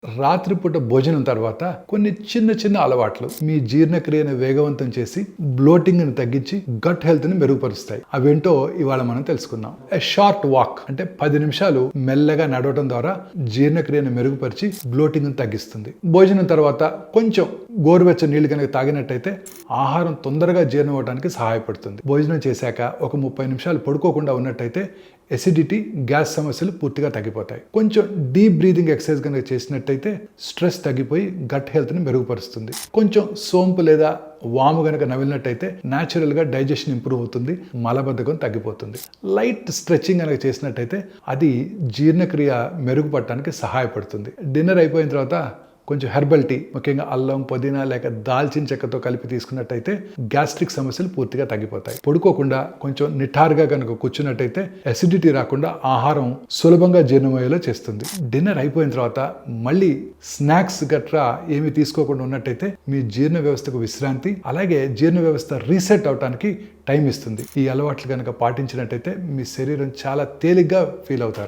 రాత్రిపూట భోజనం తర్వాత కొన్ని చిన్న చిన్న అలవాట్లు మీ జీర్ణక్రియను వేగవంతం చేసి బ్లోటింగ్ ని తగ్గించి గట్ హెల్త్ ని మెరుగుపరుస్తాయి. అవేంటో ఇవాళ మనం తెలుసుకుందాం. ఎ షార్ట్ వాక్ అంటే 10 నిమిషాలు మెల్లగా నడవడం ద్వారా జీర్ణక్రియను మెరుగుపరిచి బ్లోటింగ్ ని తగ్గిస్తుంది. భోజనం తర్వాత కొంచెం గోరువెచ్చని నీళ్లు కనుక తాగినట్టయితే ఆహారం తొందరగా జీర్ణం అవడానికి సహాయపడుతుంది. భోజనం చేశాక ఒక 30 నిమిషాలు పడుకోకుండా ఉన్నట్టయితే ఎసిడిటీ, గ్యాస్ సమస్యలు పూర్తిగా తగ్గిపోతాయి. కొంచెం డీప్ బ్రీదింగ్ ఎక్సర్సైజ్ కనుక చేసినట్టయితే స్ట్రెస్ తగ్గిపోయి గట్ హెల్త్ని మెరుగుపరుస్తుంది. కొంచెం సోంపు లేదా వాము కనుక నమిలినట్టయితే న్యాచురల్గా డైజెషన్ ఇంప్రూవ్ అవుతుంది, మలబద్ధకం తగ్గిపోతుంది. లైట్ స్ట్రెచ్చింగ్ కనుక చేసినట్టయితే అది జీర్ణక్రియ మెరుగుపడటానికి సహాయపడుతుంది. డిన్నర్ అయిపోయిన తర్వాత కొంచెం హెర్బల్ టీ, ముఖ్యంగా అల్లం, పుదీనా లేక దాల్చిన చెక్కతో కలిపి తీసుకున్నట్టయితే గ్యాస్ట్రిక్ సమస్యలు పూర్తిగా తగ్గిపోతాయి. పడుకోకుండా కొంచెం నిఠారుగా కనుక కూర్చున్నట్టయితే అసిడిటీ రాకుండా ఆహారం సులభంగా జీర్ణమయ్యేలా చేస్తుంది. డిన్నర్ అయిపోయిన తర్వాత మళ్ళీ స్నాక్స్ గట్రా ఏమి తీసుకోకుండా ఉన్నట్టయితే మీ జీర్ణ వ్యవస్థకు విశ్రాంతి, అలాగే జీర్ణ వ్యవస్థ రీసెట్ అవడానికి టైం ఇస్తుంది. ఈ అలవాట్లు కనుక పాటించినట్టయితే మీ శరీరం చాలా తేలిగ్గా ఫీల్ అవుతారు.